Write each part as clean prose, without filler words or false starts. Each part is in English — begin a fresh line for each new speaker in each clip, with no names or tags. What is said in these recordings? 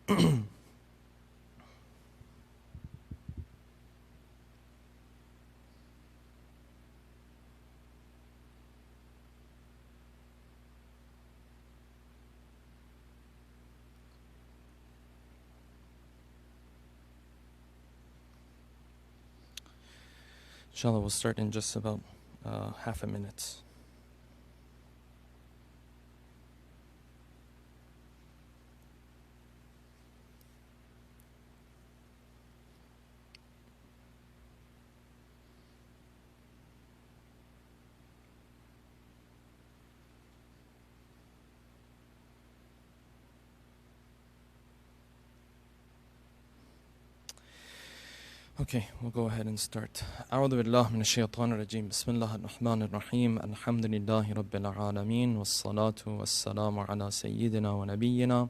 Inshallah, we'll start in just about half a minute. Okay, we'll go ahead and start. أعوذ بالله من الشيطان الرجيم بسم الله الرحمن الرحيم الحمد لله رب العالمين والصلاة والسلام على سيدنا ونبينا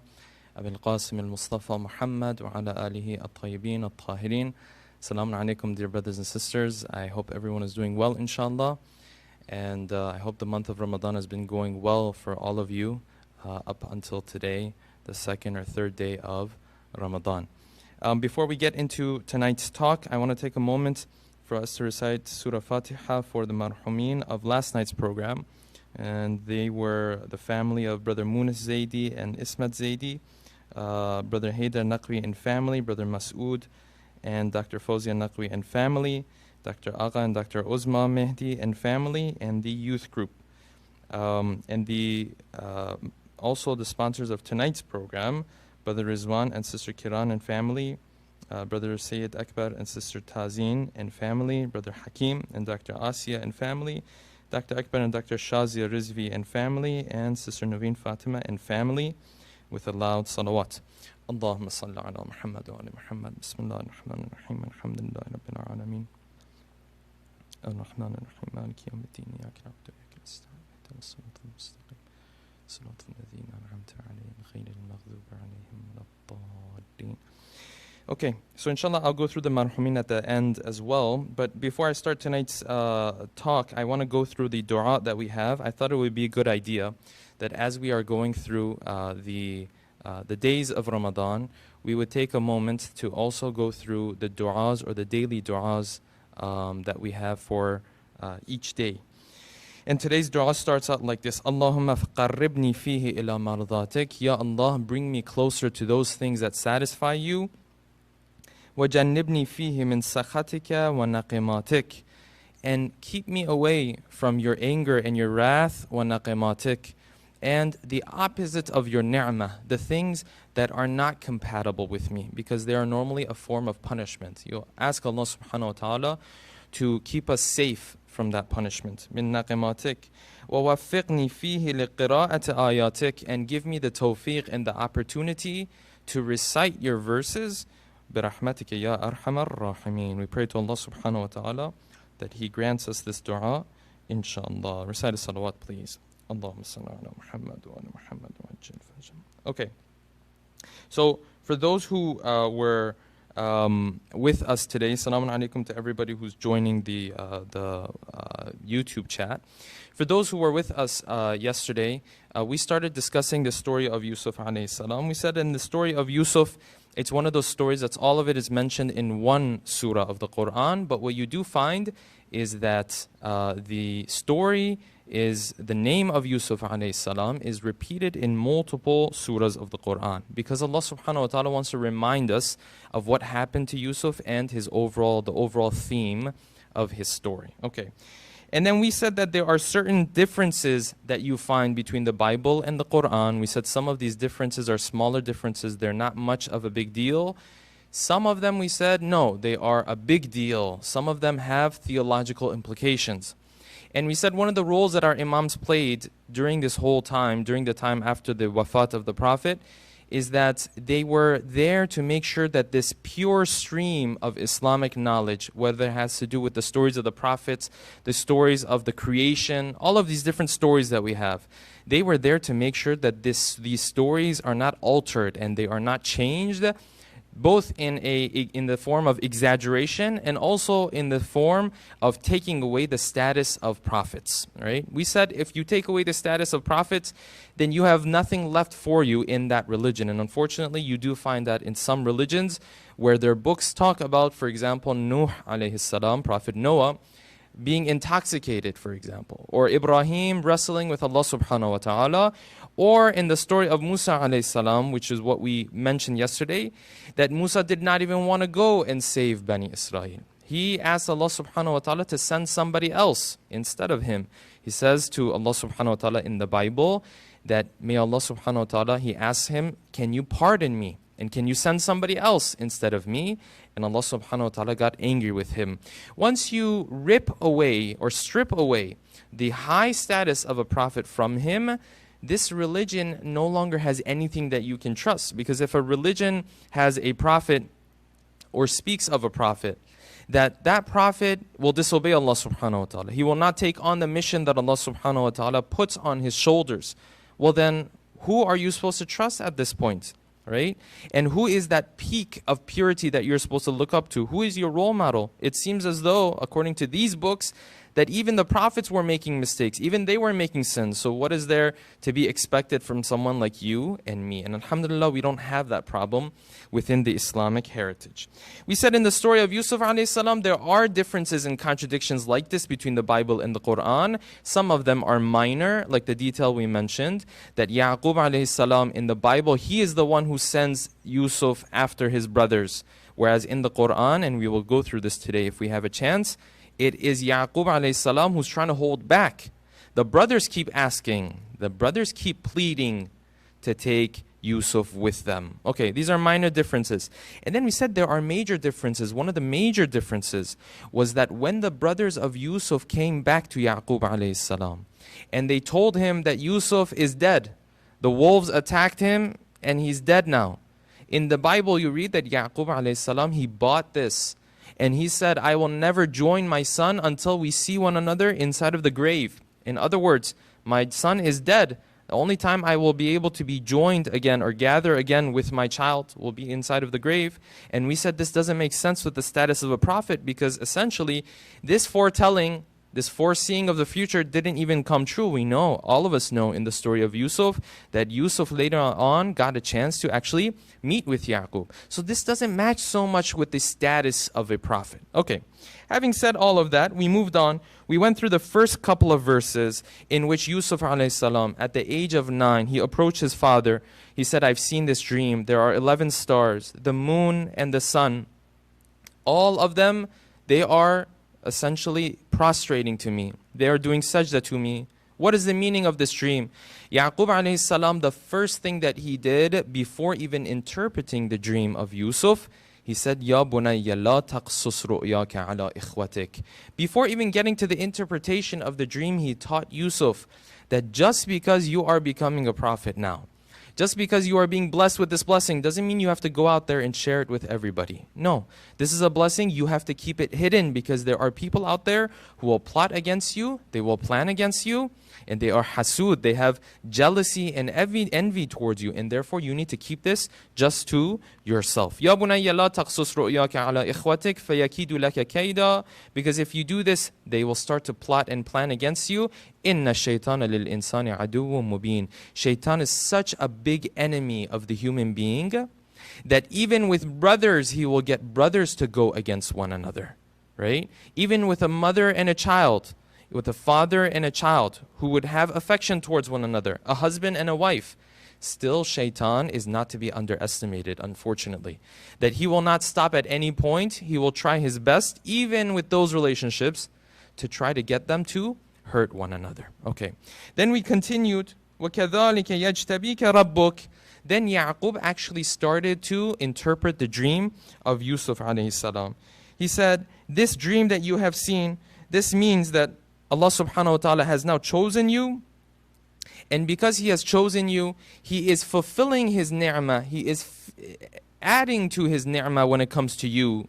أبي القاسم المصطفى محمد وعلى آله الطيبين الطاهرين. Assalamu alaikum, dear brothers and sisters. I hope everyone is doing well, inshallah. And I hope the month of Ramadan has been going well for all of you up until today, the second or third day of Ramadan. Before we get into tonight's talk, I want to take a moment for us to recite Surah Fatiha for the marhumin of last night's program. And they were the family of Brother Munis Zaidi and Ismat Zaidi, Brother Haydar Naqvi and family, Brother Masood and Dr. Fawzia Naqvi and family, Dr. Agha and Dr. Uzma Mahdi and family, and the youth group. Also the sponsors of tonight's program, Brother Rizwan and Sister Kiran and family, Brother Sayyid Akbar and Sister Tazeen and family, Brother Hakim and Dr. Asiya and family, Dr. Akbar and Dr. Shazia Rizvi and family, and Sister Naveen Fatima and family, with a loud salawat. Allahumma salli ala Muhammad wa ala Muhammad. Bismillah ar-Rahman ar-Rahim. Alhamdulillah Rabbil Alameen. Ar-Rahman ar-Rahim. Maliki yawmiddin. Iyaka na'budu wa iyaka nasta'in. Ihdinas siratal mustaqim. Siratal ladzina an'amta alayhim ghayril maghdubi alayhim waladdallin. Okay, so inshallah I'll go through the marhumin at the end as well. But before I start tonight's talk, I want to go through the dua that we have. I thought it would be a good idea that as we are going through the days of Ramadan, we would take a moment to also go through the du'as or the daily du'as that we have for each day. And today's dua starts out like this: Allahumma faqarribni fihi ila mardatik. Ya Allah, bring me closer to those things that satisfy you. وَجَنِّبْنِي فِيهِ مِنْ سَخَطِكَ وَنَقِمَاتِكَ. And keep me away from your anger and your wrath, وَنَقِمَاتِكَ, and the opposite of your ni'mah, the things that are not compatible with me, because they are normally a form of punishment. You ask Allah subhanahu wa ta'ala to keep us safe from that punishment. مِنْ نَقِمَاتِكَ وَوَفِّقْنِي فِيهِ لِقِرَاءَةِ آيَاتِكَ, and give me the tawfiq and the opportunity to recite your verses. برحمتك يا أرحم الراحمين. We pray to Allah subhanahu wa ta'ala that He grants us this dua, inshallah. Recite a salawat, please. Allahumma salli ala Muhammad wa ala Muhammad wa ajil fajr. Okay. So, for those who were with us today, salamun alaikum to everybody who's joining the YouTube chat. For those who were with us yesterday, we started discussing the story of Yusuf alayhi salam. We said in the story of Yusuf, it's one of those stories that's all of it is mentioned in one surah of the Quran, but what you do find is that the story is, the name of Yusuf alayhi salam is repeated in multiple surahs of the Quran, because Allah subhanahu wa ta'ala wants to remind us of what happened to Yusuf and the overall theme of his story. Okay. And then we said that there are certain differences that you find between the Bible and the Quran. We said some of these differences are smaller differences. They're not much of a big deal. Some of them we said, no, they are a big deal. Some of them have theological implications. And we said one of the roles that our imams played during this whole time, during the time after the wafat of the Prophet, is that they were there to make sure that this pure stream of Islamic knowledge, whether it has to do with the stories of the prophets, the stories of the creation, all of these different stories that we have, they were there to make sure that these stories are not altered and they are not changed both in the form of exaggeration and also in the form of taking away the status of prophets. Right? We said if you take away the status of prophets, then you have nothing left for you in that religion. And unfortunately, you do find that in some religions where their books talk about, for example, Nuh alayhi salam, Prophet Noah, being intoxicated, for example, or Ibrahim wrestling with Allah subhanahu wa ta'ala, or in the story of Musa alayhi salam, which is what we mentioned yesterday, that Musa did not even want to go and save Bani Israel. He asked Allah subhanahu wa ta'ala to send somebody else instead of him. He says to Allah subhanahu wa ta'ala in the Bible that may Allah subhanahu wa ta'ala, he asks him, can you pardon me? And can you send somebody else instead of me? And Allah subhanahu wa ta'ala got angry with him. Once you rip away or strip away the high status of a prophet from him, this religion no longer has anything that you can trust. Because if a religion has a prophet or speaks of a prophet, that prophet will disobey Allah subhanahu wa ta'ala. He will not take on the mission that Allah subhanahu wa ta'ala puts on his shoulders. Well then, who are you supposed to trust at this point? Right? And who is that peak of purity that you're supposed to look up to? Who is your role model? It seems as though, according to these books, that even the prophets were making mistakes. Even they were making sins. So what is there to be expected from someone like you and me? And alhamdulillah, we don't have that problem within the Islamic heritage. We said in the story of Yusuf alayhi salam, there are differences and contradictions like this between the Bible and the Quran. Some of them are minor, like the detail we mentioned, that Yaqub alayhi salam in the Bible, he is the one who sends Yusuf after his brothers. Whereas in the Quran, and we will go through this today if we have a chance, it is Yaqub alayhi salam who's trying to hold back. The brothers keep asking, the brothers keep pleading to take Yusuf with them. Okay, these are minor differences. And then we said there are major differences. One of the major differences was that when the brothers of Yusuf came back to Yaqub alayhi salam, and they told him that Yusuf is dead, the wolves attacked him and he's dead now. In the Bible you read that Yaqub alayhi salam, he bought this. And he said, I will never join my son until we see one another inside of the grave. In other words, my son is dead. The only time I will be able to be joined again or gather again with my child will be inside of the grave. And we said this doesn't make sense with the status of a prophet, because essentially this foretelling, this foreseeing of the future didn't even come true. We know, all of us know in the story of Yusuf, that Yusuf later on got a chance to actually meet with Yaqub. So this doesn't match so much with the status of a prophet. Okay, having said all of that, we moved on. We went through the first couple of verses in which Yusuf alayhi salam, at the age of 9, he approached his father. He said, I've seen this dream. There are 11 stars, the moon and the sun. All of them, they are essentially prostrating to me. They are doing sajda to me. What is the meaning of this dream? Yaqub alayhi salam, the first thing that he did before even interpreting the dream of Yusuf, he said, Ya bunayya la taqsus ru'yaka ala ikhwatik. Before even getting to the interpretation of the dream, he taught Yusuf that just because you are becoming a prophet now, just because you are being blessed with this blessing doesn't mean you have to go out there and share it with everybody. No, this is a blessing. You have to keep it hidden, because there are people out there who will plot against you. They will plan against you, and they are hasud. They have jealousy and envy towards you, and therefore you need to keep this just to yourself. Ya bunayya la taqsus ru'yaka ala ikhwatik fayakidu laka kayda. Because if you do this, they will start to plot and plan against you. Inna shaytana lil insani aduwwun mubin. Shaitan is such a big enemy of the human being that even with brothers, he will get brothers to go against one another. Right? Even with a mother and a child, with a father and a child who would have affection towards one another, a husband and a wife, still shaitan is not to be underestimated, unfortunately. That he will not stop at any point. He will try his best, even with those relationships, to try to get them to hurt one another. Okay. Then we continued, وَكَذَلِكَ يَجْتَبِيكَ رَبُّكَ. Then Yaqub actually started to interpret the dream of Yusuf alayhi salam. He said, this dream that you have seen, this means that Allah subhanahu wa ta'ala has now chosen you. And because He has chosen you, He is fulfilling His ni'mah. He is adding to His ni'mah when it comes to you.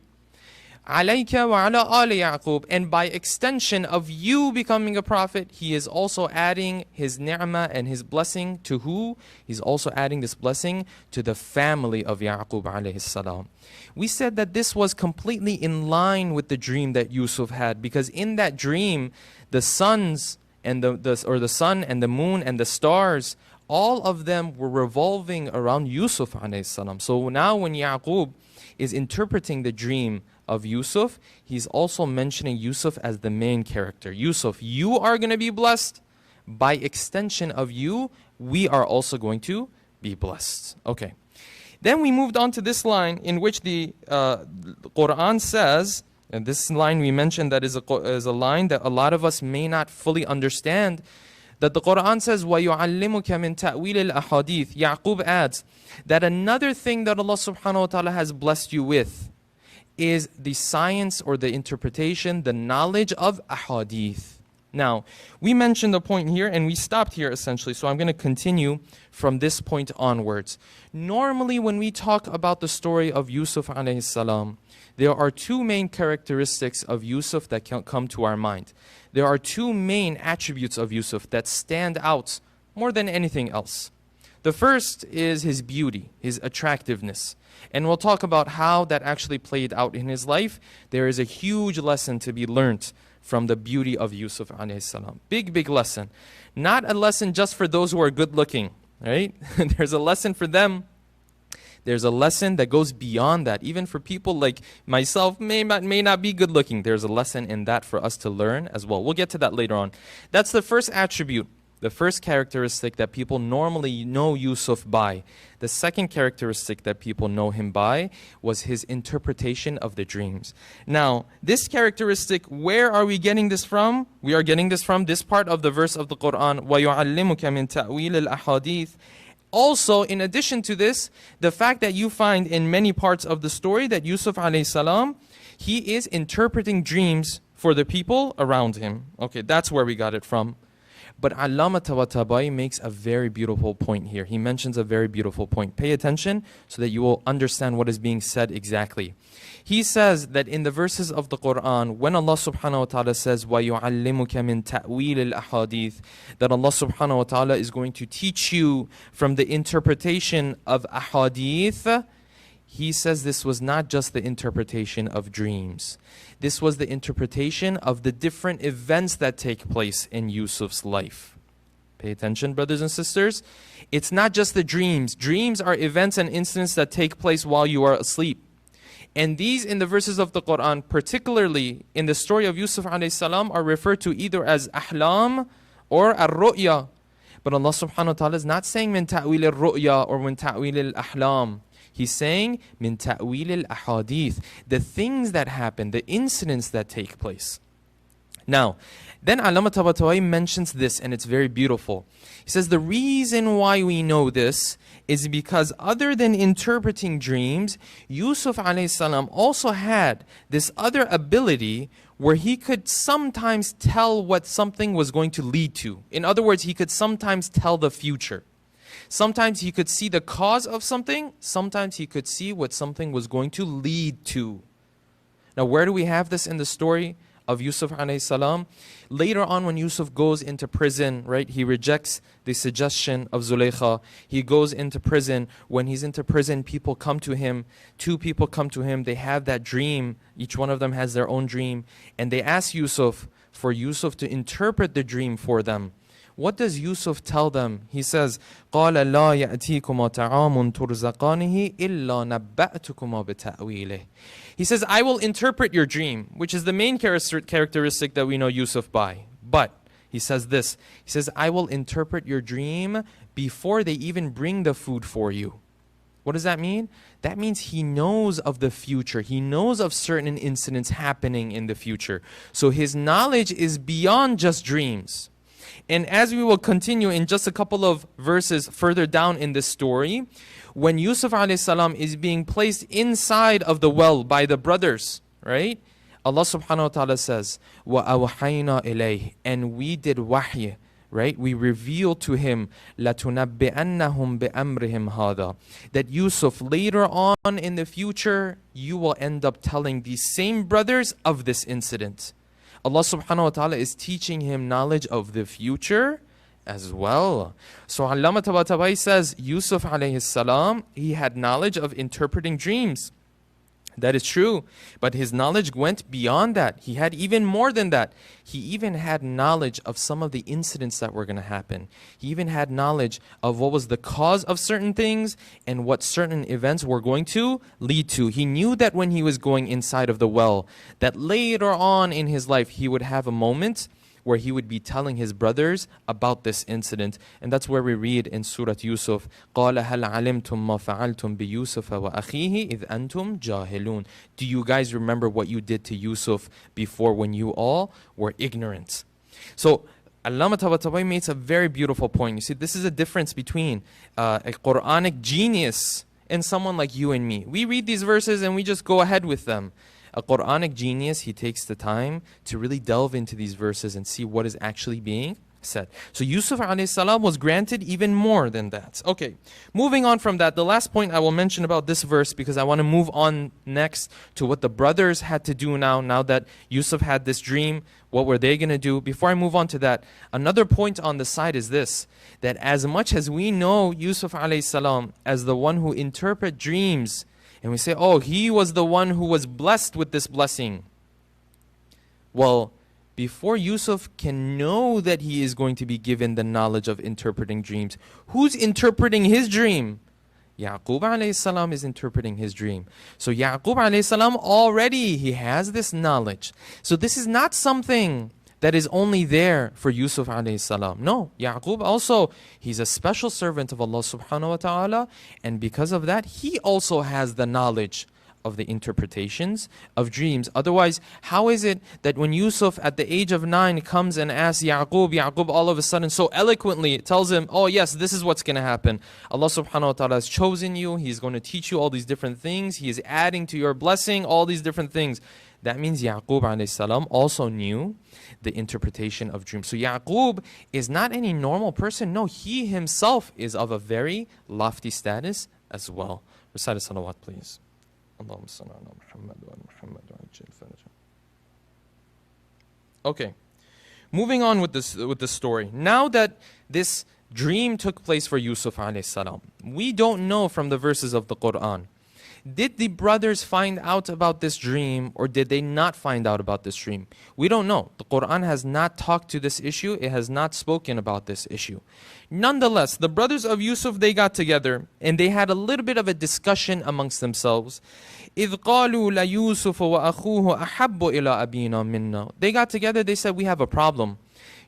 عَلَيْكَ وَعَلَى آلِ يَعْقُوب. And by extension of you becoming a prophet, he is also adding his ni'mah and his blessing to who? He's also adding this blessing to the family of Yaqub alayhi salam. We said that this was completely in line with the dream that Yusuf had, because in that dream, the sons and the sun and the moon and the stars, all of them were revolving around Yusuf alayhi salam. So now when Yaqub is interpreting the dream of Yusuf, he's also mentioning Yusuf as the main character. Yusuf, you are going to be blessed. By extension of you, we are also going to be blessed. Okay. Then we moved on to this line in which the Quran says, and this line we mentioned that is a line that a lot of us may not fully understand, that the Quran says, وَيُعَلِّمُكَ مِن تَأْوِيلِ الْأَحَادِيثِ. Yaqub adds that another thing that Allah subhanahu wa ta'ala has blessed you with is the science or the interpretation, the knowledge of ahadith. Now, we mentioned the point here and we stopped here essentially, so I'm going to continue from this point onwards. Normally when we talk about the story of Yusuf alayhi salam, there are two main characteristics of Yusuf that can come to our mind. There are two main attributes of Yusuf that stand out more than anything else. The first is his beauty, his attractiveness. And we'll talk about how that actually played out in his life. There is a huge lesson to be learnt from the beauty of Yusuf alayhi salam. Big, big lesson. Not a lesson just for those who are good looking, right? There's a lesson for them. There's a lesson that goes beyond that. Even for people like myself, may not be good looking. There's a lesson in that for us to learn as well. We'll get to that later on. That's the first attribute, the first characteristic that people normally know Yusuf by. The second characteristic that people know him by was his interpretation of the dreams. Now, this characteristic, where are we getting this from? We are getting this from this part of the verse of the Quran, وَيُعَلِّمُكَ مِن تَأْوِيلِ الْأَحَادِيثِ. Also, in addition to this, the fact that you find in many parts of the story that Yusuf alayhi salam, he is interpreting dreams for the people around him. Okay, that's where we got it from. But Allama Tabatabai makes a very beautiful point here. He mentions a very beautiful point. Pay attention so that you will understand what is being said exactly. He says that in the verses of the Quran, when Allah subhanahu wa ta'ala says, وَيُعَلِّمُكَ مِن تَأْوِيلِ الْأَحَادِيثِ, that Allah subhanahu wa ta'ala is going to teach you from the interpretation of ahadith, he says this was not just the interpretation of dreams. This was the interpretation of the different events that take place in Yusuf's life. Pay attention, brothers and sisters. It's not just the dreams. Dreams are events and incidents that take place while you are asleep. And these in the verses of the Quran, particularly in the story of Yusuf alayhi salam, are referred to either as ahlam or ar-ru'ya. But Allah subhanahu wa ta'ala is not saying min ta'wil al-ru'ya or min ta'wil al-ahlam. He's saying min ta'wil al-ahadith, the things that happen, the incidents that take place. Now, then Allama Tabatabai mentions this, and it's very beautiful. He says the reason why we know this is because other than interpreting dreams, Yusuf alayhi salam also had this other ability where he could sometimes tell what something was going to lead to. In other words, he could sometimes tell the future. Sometimes he could see the cause of something. Sometimes he could see what something was going to lead to. Now, where do we have this in the story of Yusuf alayhi salam? Later on, when Yusuf goes into prison, right, he rejects the suggestion of Zulaykha. He goes into prison. When he's into prison, people come to him. Two people come to him. They have that dream. Each one of them has their own dream. And they ask Yusuf for Yusuf to interpret the dream for them. What does Yusuf tell them? He says, قَالَ لَا يَأْتِيكُمَا طَعَامٌ تُرْزَقَانِهِ إِلَّا نَبَّأْتُكُمَا بِتَأْوِيلِهِ. He says, I will interpret your dream, which is the main characteristic that we know Yusuf by. But, he says this, he says, I will interpret your dream before they even bring the food for you. What does that mean? That means he knows of the future. He knows of certain incidents happening in the future. So his knowledge is beyond just dreams. And as we will continue in just a couple of verses further down in this story, when Yusuf alayhi salam is being placed inside of the well by the brothers, right? Allah subhanahu wa ta'ala says, وَأَوْحَيْنَا إِلَيْهِ, and we did wahy, right? We reveal to him لَتُنَبِّئَنَّهُمْ بِأَمْرِهِمْ هَذَا, that Yusuf, later on in the future, you will end up telling these same brothers of this incident. Allah subhanahu wa ta'ala is teaching him knowledge of the future as well. So Allama Tabatabai says Yusuf alayhi salam, he had knowledge of interpreting dreams. That is true, but his knowledge went beyond that. He had even more than that. He even had knowledge of some of the incidents that were going to happen. He even had knowledge of what was the cause of certain things and what certain events were going to lead to. He knew that when he was going inside of the well, that later on in his life he would have a moment where he would be telling his brothers about this incident. And that's where we read in Surah Yusuf, قَالَ هَلْ عَلِمْتُم مَّا فَعَلْتُم بِيُوسُفَ وَأَخِيهِ إِذْ أَنْتُمْ جَاهِلُونَ. Do you guys remember what you did to Yusuf before, when you all were ignorant? So Allama Tabatabai makes a very beautiful point. You see, this is a difference between a Quranic genius and someone like you and me. We read these verses and we just go ahead with them. A Quranic genius, he takes the time to really delve into these verses and see what is actually being said. So Yusuf alayhi salam was granted even more than that. Okay, moving on from that, the last point I will mention about this verse, because I want to move on next to what the brothers had to do now that Yusuf had this dream. What were they going to do? Before I move on to that, another point on the side is this, that as much as we know Yusuf alayhi salam as the one who interpret dreams, and we say, oh, he was the one who was blessed with this blessing. Well, before Yusuf can know that he is going to be given the knowledge of interpreting dreams, who's interpreting his dream? Yaqub alayhi salam is interpreting his dream. So Yaqub alayhi salam already, he has this knowledge. So this is not something that is only there for Yusuf alayhi salam. No, Yaqub also, he's a special servant of Allah subhanahu wa ta'ala, and because of that, he also has the knowledge of the interpretations of dreams. Otherwise, how is it that when Yusuf at the age of 9 comes and asks Yaqub all of a sudden so eloquently tells him, oh yes, this is what's going to happen. Allah subhanahu wa ta'ala has chosen you, He's going to teach you all these different things, He is adding to your blessing all these different things. That means Yaqub alayhi salam also knew the interpretation of dreams. So Yaqub is not any normal person. No, he himself is of a very lofty status as well. Recite a salawat, please. Okay, moving on with this story. Now that this dream took place for Yusuf alayhi salam, we don't know from the verses of the Quran, did the brothers find out about this dream or did they not find out about this dream? We don't know. The Quran has not talked to this issue. It has not spoken about this issue. Nonetheless, the brothers of Yusuf, they got together and they had a little bit of a discussion amongst themselves. إِذْ قَالُوا لَيُوسُفُ وَأَخُوهُ أَحَبُّ إِلَىٰ أَبِينَا مِنَّا. They got together, they said, we have a problem.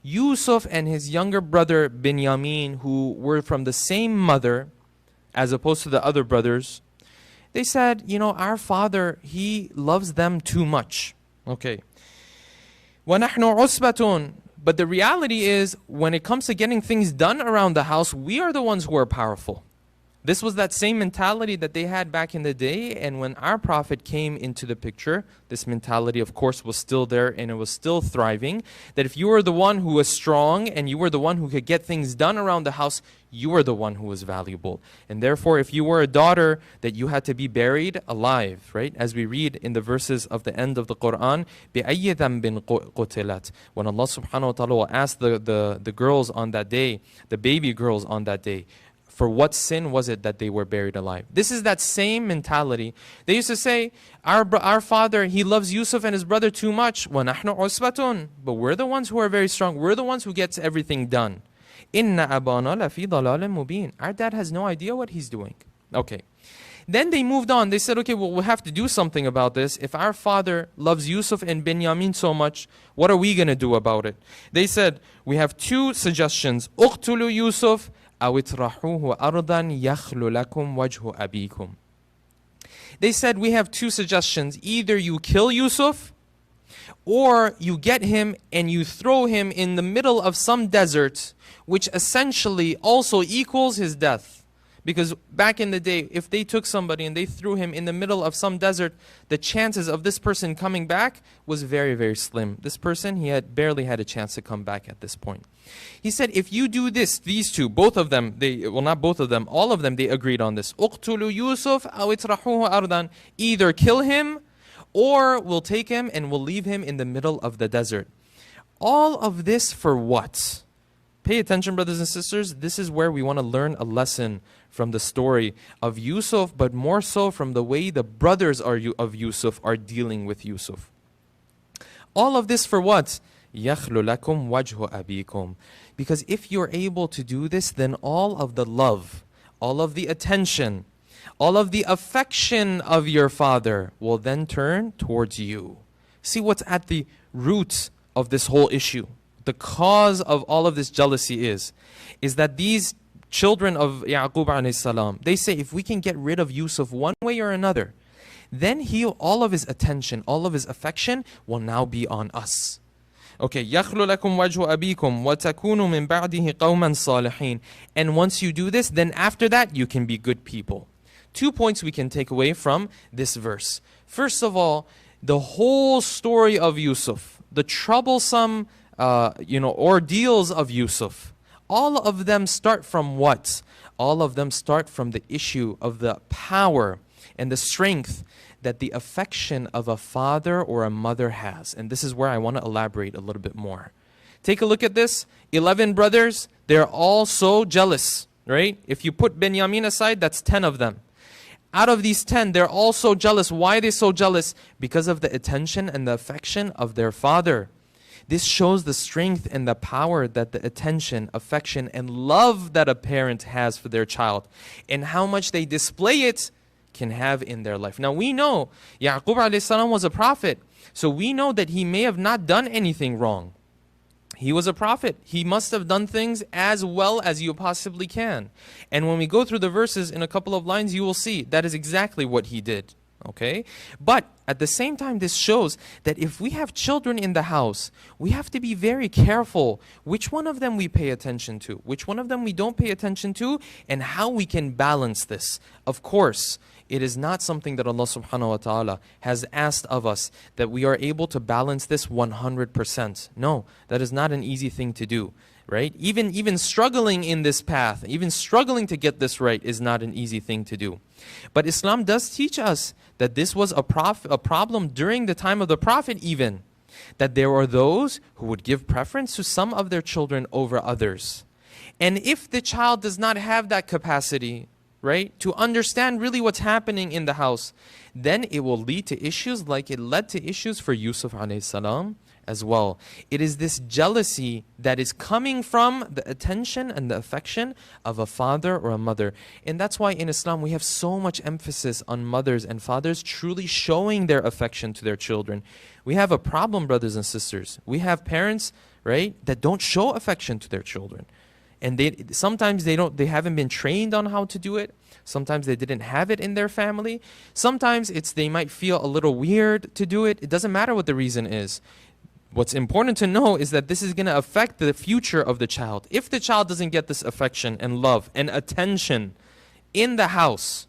Yusuf and his younger brother Binyamin, who were from the same mother as opposed to the other brothers, they said, our father, he loves them too much. Okay. وَنَحْنُ عُصْبَةٌ. But the reality is, when it comes to getting things done around the house, we are the ones who are powerful. This was that same mentality that they had back in the day, and when our prophet came into the picture, this mentality, of course, was still there and it was still thriving, that if you were the one who was strong and you were the one who could get things done around the house, you were the one who was valuable. And therefore, if you were a daughter, that you had to be buried alive, right? As we read in the verses of the end of the Quran, بِأَيِّ ذَنْبٍ قُتِلَتْ. When Allah subhanahu wa ta'ala will ask the girls on that day, the baby girls on that day, for what sin was it that they were buried alive? This is that same mentality. They used to say, our father, he loves Yusuf and his brother too much. وَنَحْنُ عُصْبَةٌ. But we're the ones who are very strong. We're the ones who gets everything done. إِنَّ أَبَانَا لَفِي ضَلَالٍ مُبِينٍ. Our dad has no idea what he's doing. Okay. Then they moved on. They said, okay, well, we'll have to do something about this. If our father loves Yusuf and Binyamin so much, what are we going to do about it? They said, we have two suggestions. اقتلوا يوسف أو اطرحوه أرضا يخل لكم وجه أبيكم. They said, we have two suggestions. Either you kill Yusuf, or you get him and you throw him in the middle of some desert, which essentially also equals his death. Because back in the day, if they took somebody and they threw him in the middle of some desert, the chances of this person coming back was very, very slim. This person, he had barely had a chance to come back at this point. He said, if you do this, these two, both of them, not both of them, all of them, they agreed on this. اقتلوا يوسف أو اطرحوه أرضا. Either kill him or we'll take him and we'll leave him in the middle of the desert. All of this for what? Pay attention, brothers and sisters. This is where we want to learn a lesson from the story of Yusuf, but more so from the way the brothers of Yusuf are dealing with Yusuf. All of this for what? يَخْلُ لَكُمْ وَجْهُ أَبِيكُمْ. Because if you're able to do this, then all of the love, all of the attention, all of the affection of your father will then turn towards you. See what's at the root of this whole issue. The cause of all of this jealousy is that these children of Yaqub alayhi salam, they say if we can get rid of Yusuf one way or another, then all of his attention, all of his affection will now be on us. Okay, يَخْلُ لَكُمْ وَجْهُ أَبِيكُمْ وَتَكُونُوا مِنْ بَعْدِهِ قَوْمًا صَالِحِينَ. And once you do this, then after that you can be good people. 2 points we can take away from this verse. First of all, the whole story of Yusuf, the troublesome ordeals of Yusuf, all of them start from what? All of them start from the issue of the power and the strength that the affection of a father or a mother has. And this is where I want to elaborate a little bit more. Take a look at this. 11 brothers, they're all so jealous, right? If you put Benjamin aside, that's 10 of them. Out of these 10, they're all so jealous. Why are they so jealous? Because of the attention and the affection of their father. This shows the strength and the power that the attention, affection, and love that a parent has for their child, and how much they display it can have in their life. Now we know Yaqub alayhi salam was a prophet, so we know that he may have not done anything wrong. He was a prophet. He must have done things as well as you possibly can. And when we go through the verses in a couple of lines, you will see that is exactly what he did. Okay? But at the same time, this shows that if we have children in the house, we have to be very careful which one of them we pay attention to, which one of them we don't pay attention to, and how we can balance this. Of course, it is not something that Allah subhanahu wa ta'ala has asked of us, that we are able to balance this 100%. No, that is not an easy thing to do. Right? Even struggling in this path, even struggling to get this right is not an easy thing to do. But Islam does teach us that this was a problem during the time of the Prophet even. That there were those who would give preference to some of their children over others. And if the child does not have that capacity, right, to understand really what's happening in the house, then it will lead to issues like it led to issues for Yusuf alayhi salam as well. It is this jealousy that is coming from the attention and the affection of a father or a mother. And that's why in Islam we have so much emphasis on mothers and fathers truly showing their affection to their children. We have a problem, brothers and sisters. We have parents, right, that don't show affection to their children. And sometimes they haven't been trained on how to do it. Sometimes they didn't have it in their family. Sometimes they might feel a little weird to do it. It doesn't matter what the reason is. What's important to know is that this is going to affect the future of the child. If the child doesn't get this affection and love and attention in the house,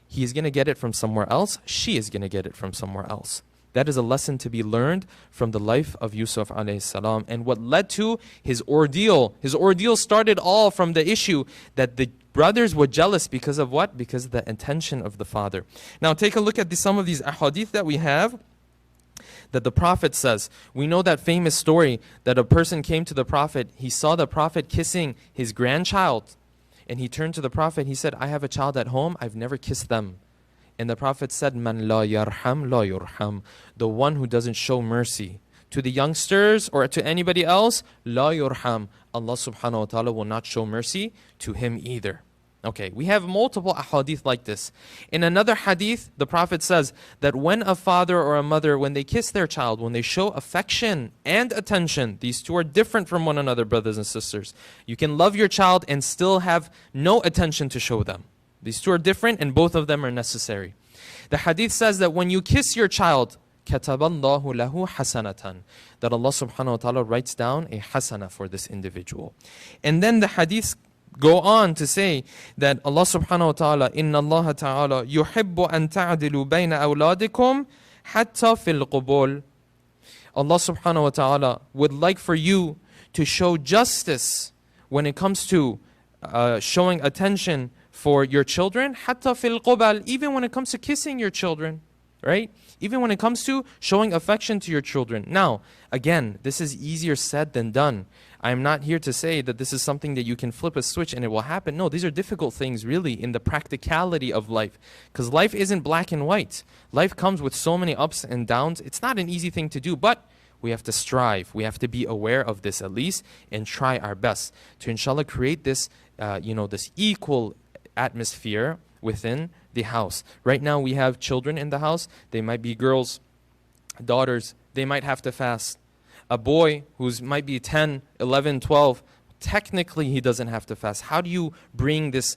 he is going to get it from somewhere else. She is going to get it from somewhere else. That is a lesson to be learned from the life of Yusuf alayhi salam and what led to his ordeal. His ordeal started all from the issue that the brothers were jealous because of what? Because of the attention of the father. Now take a look at some of these ahadith that we have. That the Prophet says, we know that famous story that a person came to the Prophet, he saw the Prophet kissing his grandchild, and he turned to the Prophet, he said, I have a child at home, I've never kissed them. And the Prophet said, Man la yarham la yurham, the one who doesn't show mercy to the youngsters or to anybody else, la yurham, Allah subhanahu wa ta'ala will not show mercy to him either. Okay, we have multiple ahadith like this. In another hadith, the Prophet says that when a father or a mother, when they kiss their child, when they show affection and attention, these two are different from one another, brothers and sisters. You can love your child and still have no attention to show them. These two are different and both of them are necessary. The hadith says that when you kiss your child, كَتَبَ اللَّهُ لَهُ حَسَنَةً, that Allah subhanahu wa ta'ala writes down a hasana for this individual. And then the hadith go on to say that Allah subhanahu wa ta'ala, Inna Allah ta'ala yuhibbu an ta'adilu bayna awladikum hatta fil qubul. Allah subhanahu wa ta'ala would like for you to show justice when it comes to showing attention for your children, hatta fil qubal, even when it comes to kissing your children, right? Even when it comes to showing affection to your children. Now, again, this is easier said than done. I'm not here to say that this is something that you can flip a switch and it will happen. No, these are difficult things really in the practicality of life. Because life isn't black and white. Life comes with so many ups and downs. It's not an easy thing to do, but we have to strive. We have to be aware of this at least and try our best to inshallah create this, this equal atmosphere within the house. Right now we have children in the house. They might be girls, daughters. They might have to fast. A boy who's might be 10, 11, 12, technically he doesn't have to fast. How do you bring this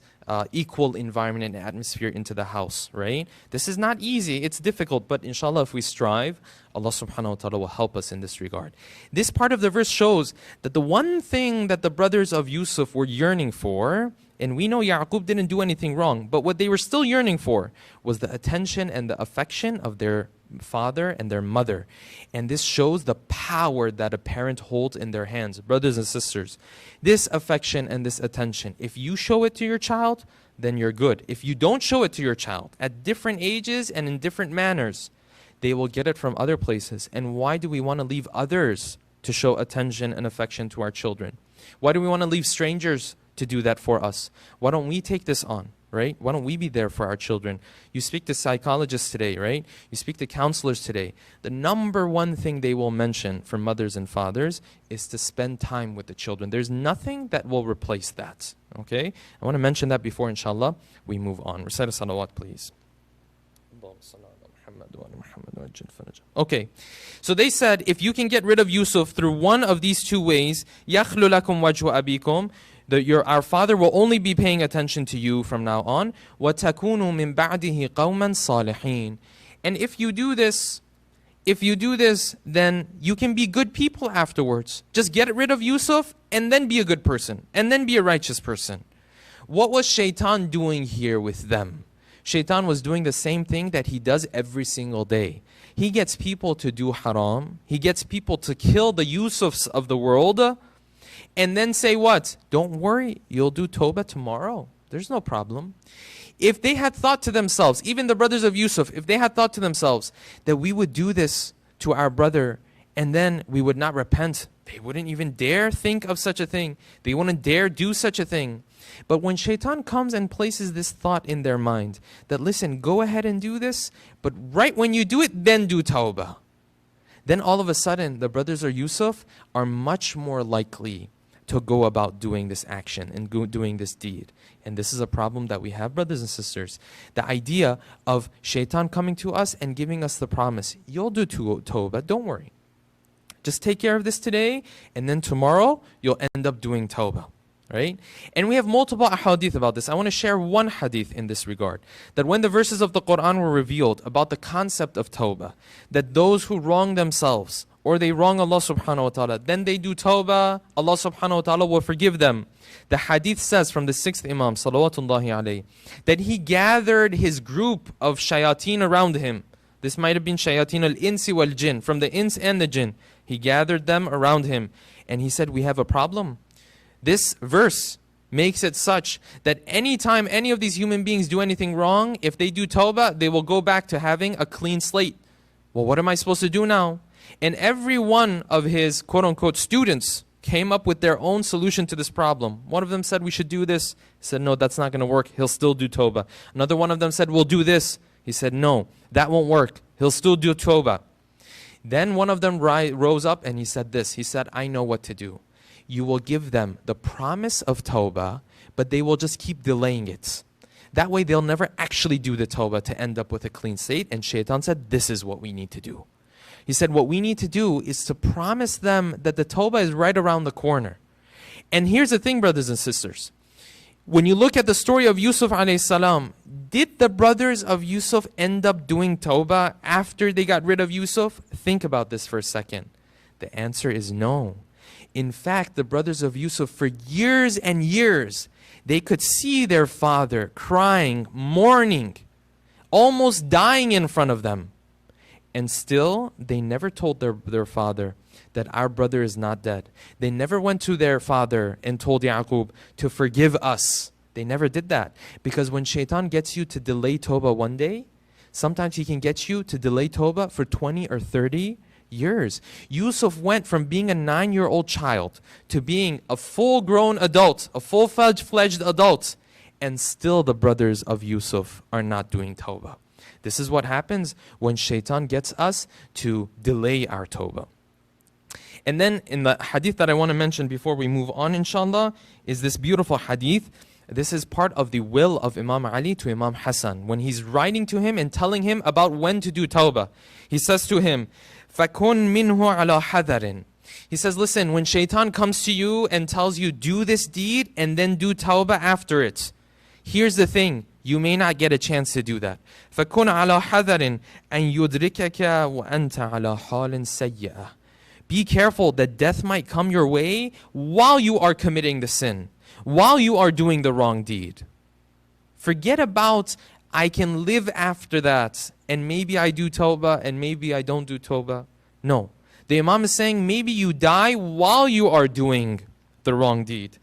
equal environment and atmosphere into the house, right? This is not easy. It's difficult, but inshallah if we strive, Allah subhanahu wa ta'ala will help us in this regard. This part of the verse shows that the one thing that the brothers of Yusuf were yearning for, and we know Yaqub didn't do anything wrong, but what they were still yearning for was the attention and the affection of their father and their mother. And this shows the power that a parent holds in their hands. Brothers and sisters, this affection and this attention, if you show it to your child, then you're good. If you don't show it to your child at different ages and in different manners, they will get it from other places. And why do we want to leave others to show attention and affection to our children? Why do we want to leave strangers to do that for us? Why don't we take this on? Right? Why don't we be there for our children? You speak to psychologists today, right? You speak to counselors today. The number one thing they will mention for mothers and fathers is to spend time with the children. There's nothing that will replace that. Okay? I want to mention that before, inshallah, we move on. Recite a salawat, please. Okay, so they said, if you can get rid of Yusuf through one of these two ways, يَخْلُ لَكُمْ وَجْهُ أَبِيكُمْ, our father will only be paying attention to you from now on. وَتَكُونُوا مِنْ بَعْدِهِ قَوْمًا صَالِحِينَ. And if you do this, then you can be good people afterwards. Just get rid of Yusuf and then be a good person. And then be a righteous person. What was Shaitan doing here with them? Shaitan was doing the same thing that he does every single day. He gets people to do haram. He gets people to kill the Yusufs of the world. And then say what? Don't worry, you'll do tawbah tomorrow. There's no problem. If they had thought to themselves, even the brothers of Yusuf, if they had thought to themselves that we would do this to our brother and then we would not repent, they wouldn't even dare think of such a thing. They wouldn't dare do such a thing. But when Shaitan comes and places this thought in their mind, that listen, go ahead and do this, but right when you do it, then do tawbah. Then all of a sudden, the brothers of Yusuf are much more likely to go about doing this action and doing this deed. And this is a problem that we have, brothers and sisters. The idea of Shaitan coming to us and giving us the promise, you'll do tawbah, don't worry. Just take care of this today, and then tomorrow, you'll end up doing tawbah. Right? And we have multiple ahadith about this. I want to share one hadith in this regard. That when the verses of the Quran were revealed about the concept of tawbah, that those who wrong themselves or they wrong Allah subhanahu wa ta'ala, then they do tawbah, Allah subhanahu wa ta'ala will forgive them. The hadith says from the 6th Imam, salawatullahi alayhi, that he gathered his group of shayateen around him. This might have been shayateen al-insi wal-jinn, from the ins and the jinn. He gathered them around him and he said, we have a problem. This verse makes it such that anytime any of these human beings do anything wrong, if they do tawbah, they will go back to having a clean slate. Well, what am I supposed to do now? And every one of his quote-unquote students came up with their own solution to this problem. One of them said, we should do this. He said, no, that's not going to work. He'll still do tawbah. Another one of them said, we'll do this. He said, no, that won't work. He'll still do tawbah. Then one of them rose up and he said this. He said, I know what to do. You will give them the promise of tawbah, but they will just keep delaying it. That way they'll never actually do the tawbah to end up with a clean slate. And Shaitan said, this is what we need to do. He said, what we need to do is to promise them that the tawbah is right around the corner. And here's the thing, brothers and sisters. When you look at the story of Yusuf alayhi salam, did the brothers of Yusuf end up doing tawbah after they got rid of Yusuf? Think about this for a second. The answer is no.
In fact, the brothers of Yusuf, for years and years, they could see their father crying, mourning, almost dying in front of them. And still, they never told their father that our brother is not dead. They never went to their father and told Yaqub to forgive us. They never did that. Because when shaitan gets you to delay tawbah one day, sometimes he can get you to delay tawbah for 20 or 30 years. Yusuf went from being a 9-year-old child to being a full-grown adult, a full-fledged adult. And still the brothers of Yusuf are not doing tawbah. This is what happens when shaitan gets us to delay our tawbah. And then in the hadith that I want to mention before we move on, inshallah, is this beautiful hadith. This is part of the will of Imam Ali to Imam Hassan. When he's writing to him and telling him about when to do tawbah, he says to him, فَكُنْ مِنْهُ عَلَى حَذَرٍ. He says, listen, when shaitan comes to you and tells you, do this deed and then do tawbah after it, here's the thing, you may not get a chance to do that. فَكُنْ عَلَى حَذَرٍ أَنْ يُدْرِكَكَ وَأَنْتَ عَلَى حَالٍ سَيِّئَةٍ. Be careful that death might come your way while you are committing the sin, while you are doing the wrong deed. Forget about, I can live after that, and maybe I do tawbah, and maybe I don't do tawbah. No. The Imam is saying, maybe you die while you are doing the wrong deed.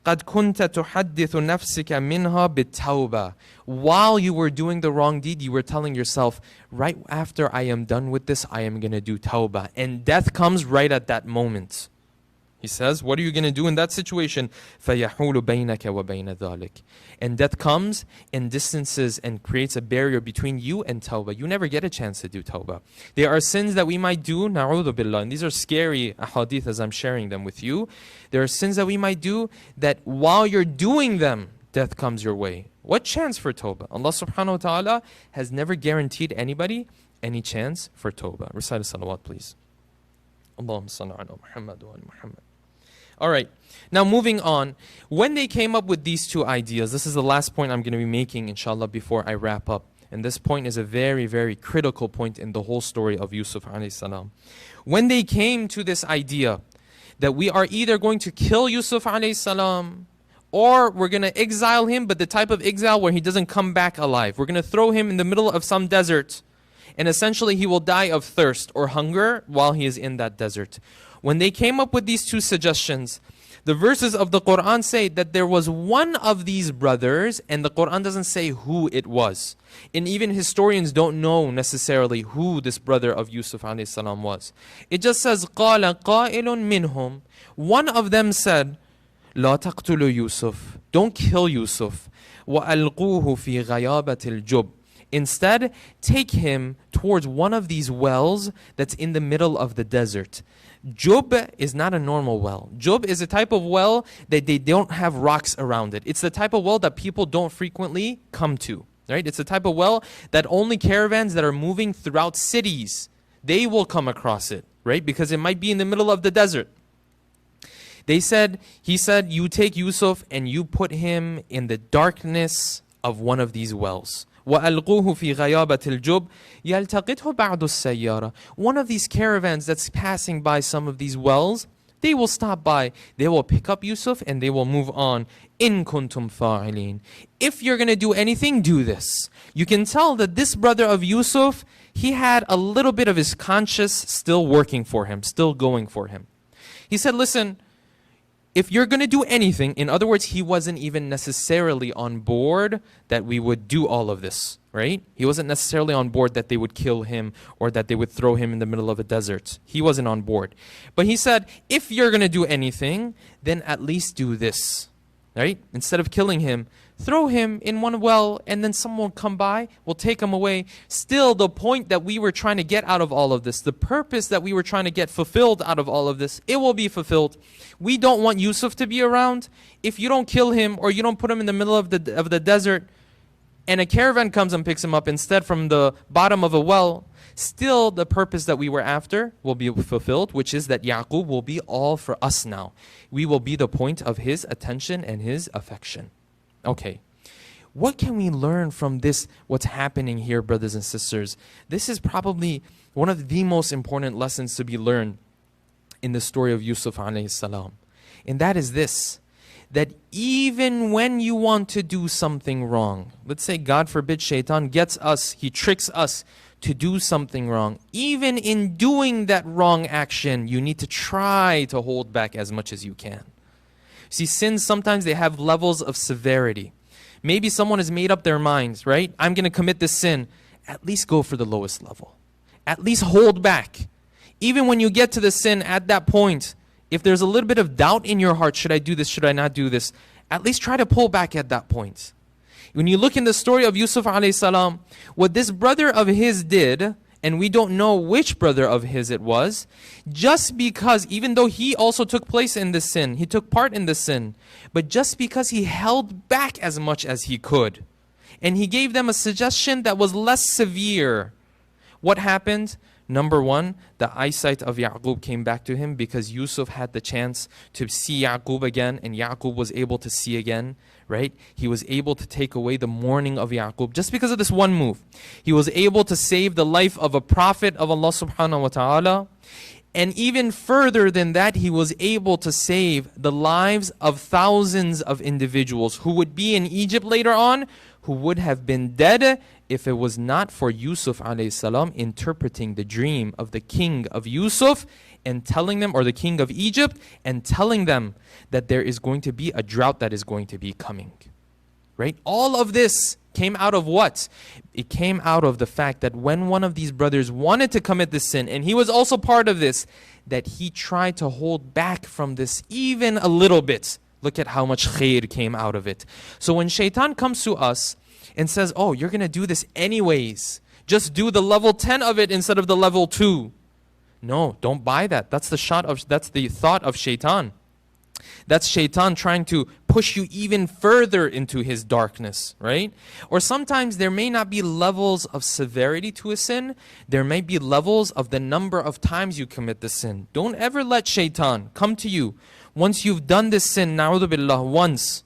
قَدْ كُنْتَ تُحَدِّثُ نَفْسِكَ مِنْهَا بِالتَّوْبَةِ. While you were doing the wrong deed, you were telling yourself, right after I am done with this, I am going to do tawbah. And death comes right at that moment. He says, what are you going to do in that situation? فَيَحُولُ بَيْنَكَ وَبَيْنَ ذَلِكَ. And death comes and distances and creates a barrier between you and tawbah. You never get a chance to do tawbah. There are sins that we might do, na'udhu billah, and these are scary ahadith as I'm sharing them with you. There are sins that we might do that while you're doing them, death comes your way. What chance for tawbah? Allah subhanahu wa ta'ala has never guaranteed anybody any chance for tawbah. Recite a salawat, please. Allahumma salli ala Muhammad wa ala Muhammad. All right, now moving on. When they came up with these two ideas, this is the last point I'm going to be making, inshallah, before I wrap up. And this point is a very, very critical point in the whole story of Yusuf alayhi salam. When they came to this idea that we are either going to kill Yusuf alayhi salam, or we're going to exile him, but the type of exile where he doesn't come back alive. We're going to throw him in the middle of some desert, and essentially he will die of thirst or hunger while he is in that desert. When they came up with these two suggestions, the verses of the Quran say that there was one of these brothers, and the Quran doesn't say who it was. And even historians don't know necessarily who this brother of Yusuf alayhi salam was. It just says, قَالَ قَائِلٌ مِّنْهُمْ. One of them said, لَا تَقْتُلُوا Yusuf. Don't kill Yusuf. وَأَلْقُوهُ فِي غَيَابَةِ الْجُبِّ. Instead, take him towards one of these wells that's in the middle of the desert. Jub is not a normal well. Jub is a type of well that they don't have rocks around it. It's the type of well that people don't frequently come to. Right? It's the type of well that only caravans that are moving throughout cities, they will come across it. Right? Because it might be in the middle of the desert. He said, you take Yusuf and you put him in the darkness of one of these wells. وَأَلْقُوهُ فِي غَيَابَةِ الْجُبِّ يَلْتَقِطْهُ بَعْضُ السَّيَّارَةِ. One of these caravans that's passing by some of these wells, they will stop by, they will pick up Yusuf and they will move on. إِن كُنْتُمْ فَاعِلِينَ. If you're going to do anything, do this. You can tell that this brother of Yusuf, he had a little bit of his conscience still working for him, still going for him. He said, listen, if you're going to do anything, in other words, he wasn't even necessarily on board that we would do all of this, right? He wasn't necessarily on board that they would kill him or that they would throw him in the middle of a desert. He wasn't on board. But he said, if you're going to do anything, then at least do this, right? Instead of killing him, throw him in one well and then someone will come by, will take him away. Still, the point that we were trying to get out of all of this, the purpose that we were trying to get fulfilled out of all of this, it will be fulfilled. We don't want Yusuf to be around. If you don't kill him or you don't put him in the middle of the desert and a caravan comes and picks him up instead from the bottom of a well, still the purpose that we were after will be fulfilled, which is that Yaqub will be all for us now. We will be the point of his attention and his affection. Okay, what can we learn from this, what's happening here, brothers and sisters? This is probably one of the most important lessons to be learned in the story of Yusuf alayhi salam. And that is this, that even when you want to do something wrong, let's say, God forbid, shaitan gets us, he tricks us to do something wrong. Even in doing that wrong action, you need to try to hold back as much as you can. See, sins, sometimes they have levels of severity. Maybe someone has made up their minds, right? I'm going to commit this sin. At least go for the lowest level. At least hold back. Even when you get to the sin at that point, if there's a little bit of doubt in your heart, should I do this, should I not do this? At least try to pull back at that point. When you look in the story of Yusuf alayhi salam, what this brother of his did, and we don't know which brother of his it was, just because, even though he also took place in the sin, he took part in the sin, but just because he held back as much as he could, and he gave them a suggestion that was less severe, what happened? Number one, the eyesight of Yaqub came back to him because Yusuf had the chance to see Yaqub again, and Yaqub was able to see again, right? He was able to take away the mourning of Yaqub just because of this one move. He was able to save the life of a prophet of Allah subhanahu wa ta'ala. And even further than that, he was able to save the lives of thousands of individuals who would be in Egypt later on, who would have been dead if it was not for Yusuf alayhi salam interpreting the dream of the king of Yusuf and telling them, or the king of Egypt, and telling them that there is going to be a drought that is going to be coming. Right? All of this came out of what? It came out of the fact that when one of these brothers wanted to commit this sin, and he was also part of this, that he tried to hold back from this even a little bit. Look at how much khair came out of it. So when shaitan comes to us and says, oh, you're going to do this anyways, just do the level 10 of it instead of the level 2. No, don't buy that. That's the thought of shaitan. That's shaitan trying to push you even further into his darkness, right? Or sometimes there may not be levels of severity to a sin. There may be levels of the number of times you commit the sin. Don't ever let shaitan come to you once you've done this sin, na'udhu billah, once,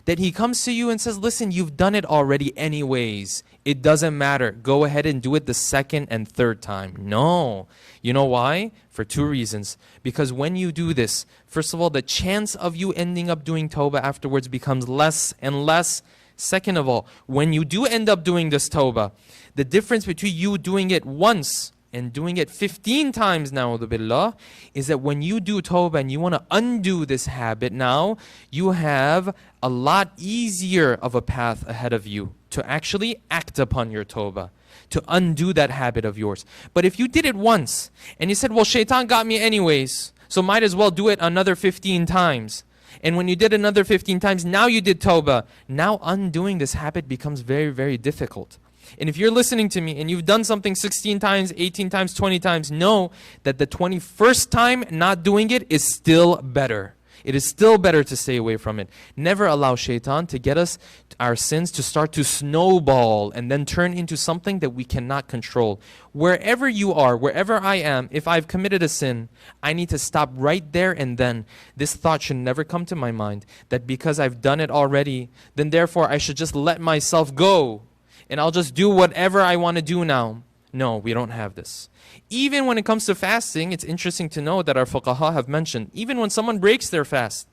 that he comes to you and says, listen, you've done it already anyways. It doesn't matter. Go ahead and do it the second and third time. No. You know why? For two reasons. Because when you do this, first of all, the chance of you ending up doing tawbah afterwards becomes less and less. Second of all, when you do end up doing this tawbah, the difference between you doing it once and doing it 15 times, na'udhu billah, is that when you do tawbah and you want to undo this habit now, you have a lot easier of a path ahead of you to actually act upon your tawbah, to undo that habit of yours. But if you did it once and you said, well, shaitan got me anyways, so might as well do it another 15 times. And when you did another 15 times, now you did tawbah. Now undoing this habit becomes very, very difficult. And if you're listening to me and you've done something 16 times, 18 times, 20 times, know that the 21st time not doing it is still better. It is still better to stay away from it. Never allow shaitan to get us, our sins, to start to snowball and then turn into something that we cannot control. Wherever you are, wherever I am, if I've committed a sin, I need to stop right there and then. This thought should never come to my mind that because I've done it already, then therefore I should just let myself go and I'll just do whatever I want to do now. No, we don't have this. Even when it comes to fasting, it's interesting to know that our fuqaha have mentioned, even when someone breaks their fast,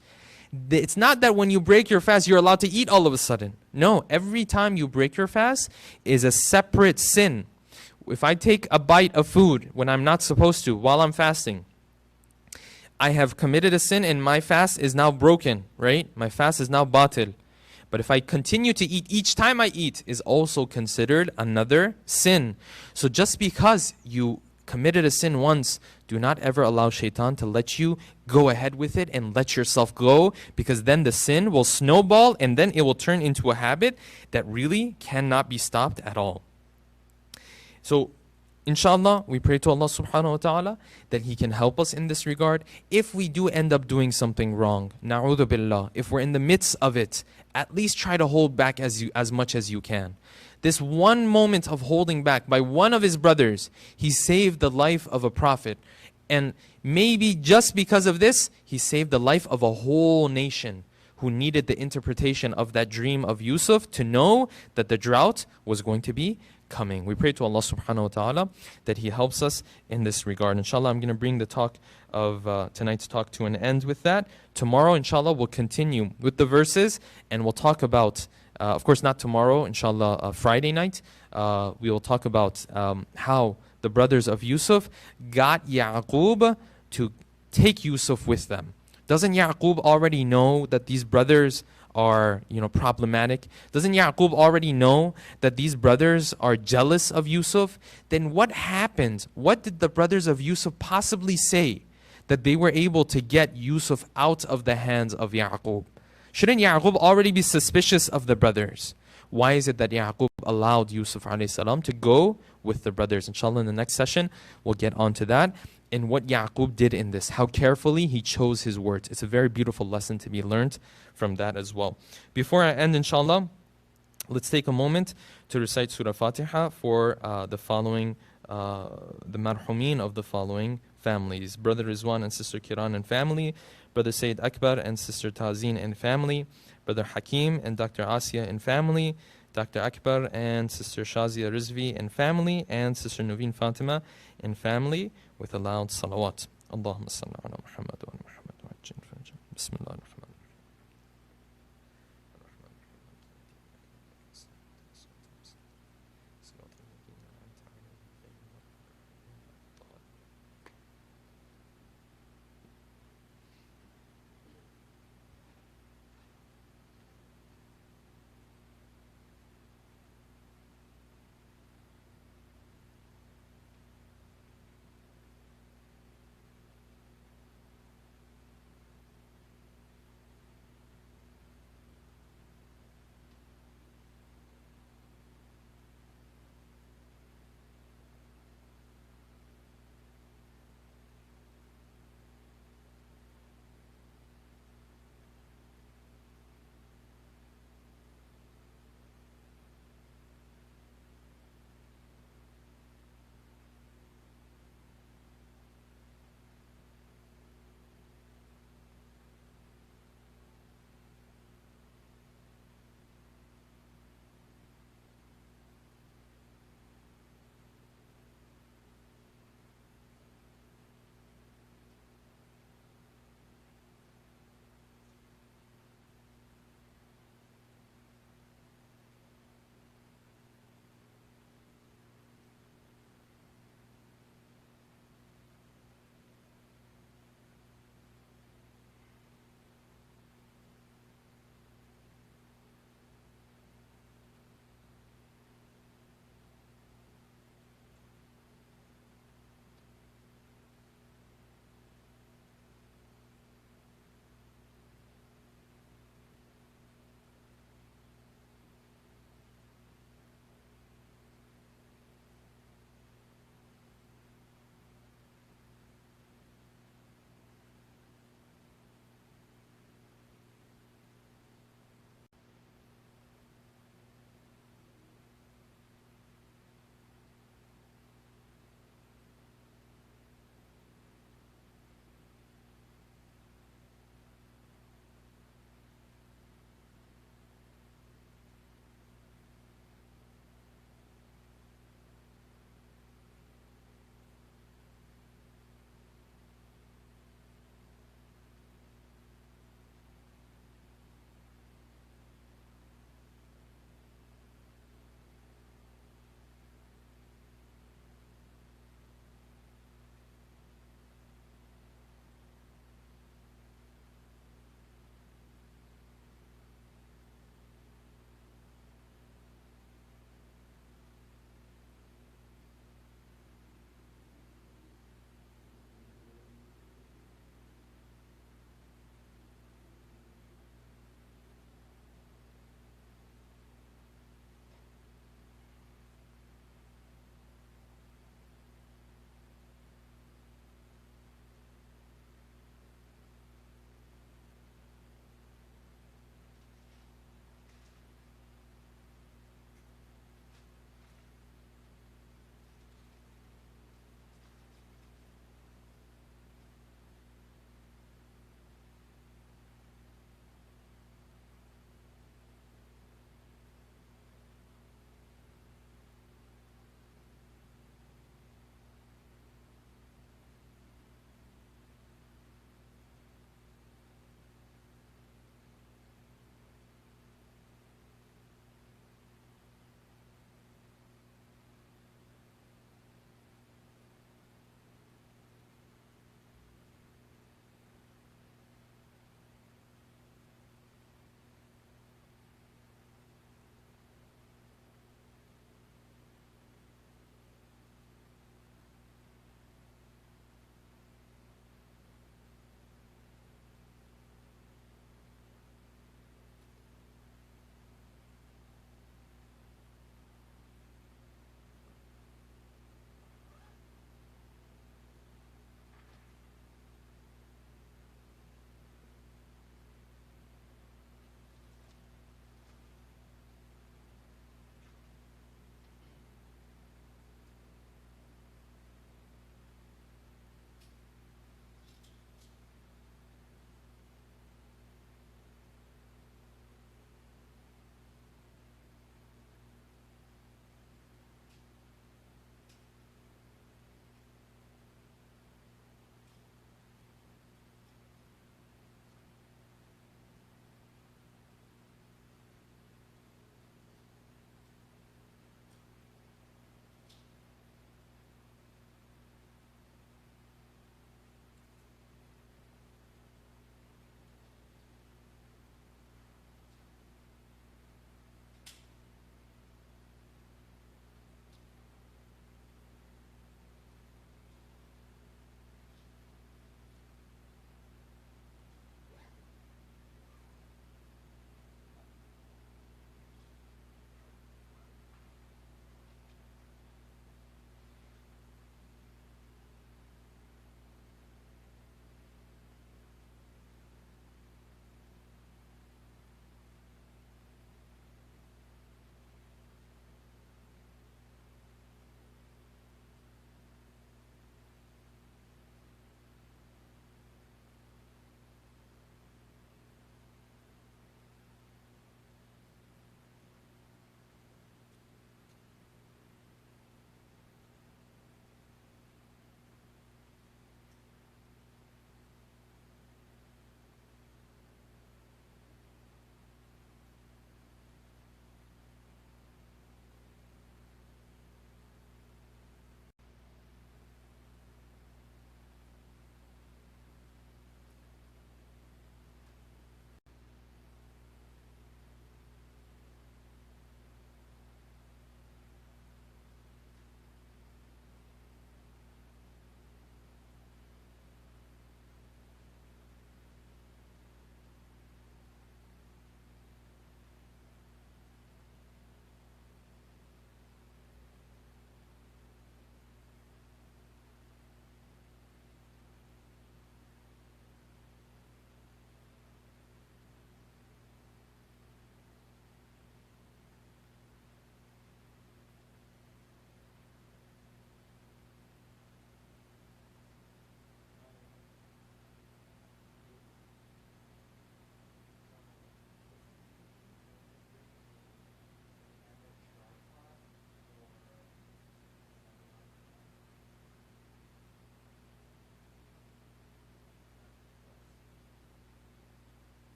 it's not that when you break your fast, you're allowed to eat all of a sudden. No, every time you break your fast is a separate sin. If I take a bite of food when I'm not supposed to while I'm fasting, I have committed a sin and my fast is now broken, right? My fast is now batil. But if I continue to eat each time I eat is also considered another sin. So just because you committed a sin once, do not ever allow shaitan to let you go ahead with it and let yourself go, because then the sin will snowball and then it will turn into a habit that really cannot be stopped at all. So inshallah, we pray to Allah subhanahu wa ta'ala that He can help us in this regard. If we do end up doing something wrong, na'udhu billah, if we're in the midst of it, at least try to hold back as much as you can. This one moment of holding back by one of his brothers, he saved the life of a prophet. And maybe just because of this, he saved the life of a whole nation who needed the interpretation of that dream of Yusuf to know that the drought was going to be coming. We pray to Allah subhanahu wa ta'ala that He helps us in this regard. Inshallah, I'm going to bring the talk of tonight's talk to an end with that. Tomorrow, inshallah, we'll continue with the verses and we'll talk about, of course not tomorrow, inshallah, Friday night, we will talk about how the brothers of Yusuf got Yaqub to take Yusuf with them. Doesn't Yaqub already know that these brothers are, problematic? Doesn't Yaqub already know that these brothers are jealous of Yusuf? Then what happened? What did the brothers of Yusuf possibly say that they were able to get Yusuf out of the hands of Yaqub? Shouldn't Yaqub already be suspicious of the brothers? Why is it that Yaqub allowed Yusuf alayhi salam to go with the brothers? Inshallah, in the next session, we'll get onto that and what Yaqub did in this, how carefully he chose his words. It's a very beautiful lesson to be learned from that as well. Before I end, inshallah, let's take a moment to recite Surah Fatiha for the following, the marhumin of the following families. Brother Rizwan and Sister Kiran and family, Brother Sayyid Akbar and Sister Tazeen and family, Brother Hakim and Dr. Asiya and family, Dr. Akbar and Sister Shazia Rizvi and family, and Sister Nuveen Fatima and family, with a loud salawat. Allahumma salli ala Muhammad wa Muhammad wa ajin fajr. Bismillah ar-Rahman.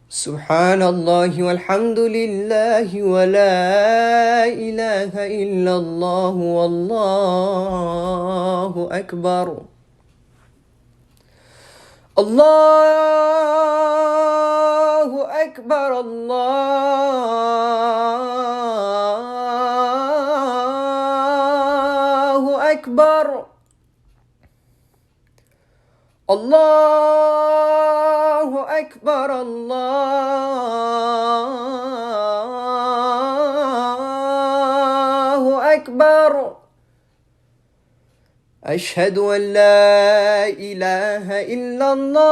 سبحان الله والحمد لله ولا إله إلا الله والله أكبر. الله أكبر الله أكبر. الله أكبر الله أكبر. أشهد أن لا إله إلا الله.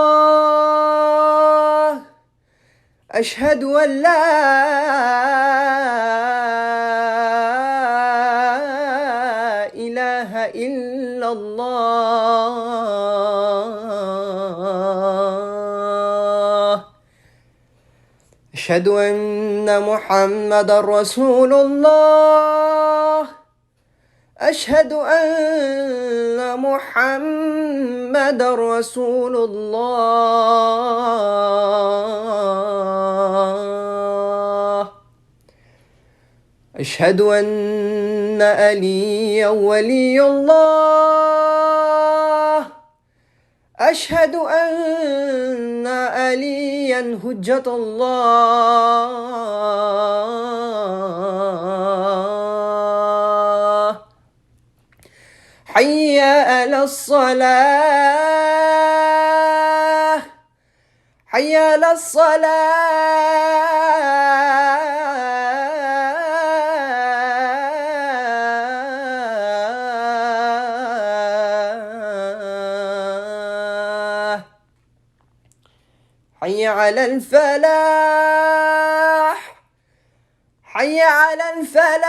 أشهد أن لا إله إلا الله. أشهد أن محمدا رسول الله. أشهد أن محمدا رسول الله. أشهد أن عليا ولي الله. أشهد أن عليا حجة الله. حي على الصلاة. حي على الصلاة. حي على الفلاح. حي على الفلاح.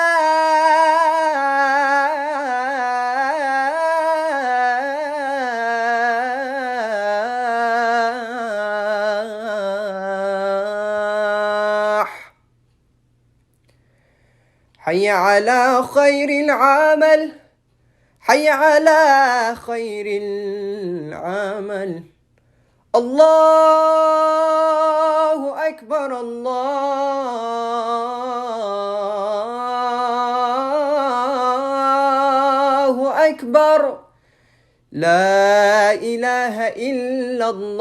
حي على خير العمل. حي على خير العمل. الله أكبر الله أكبر. لا إله إلا الله.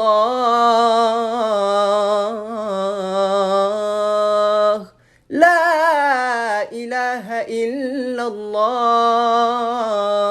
لا إله إلا الله.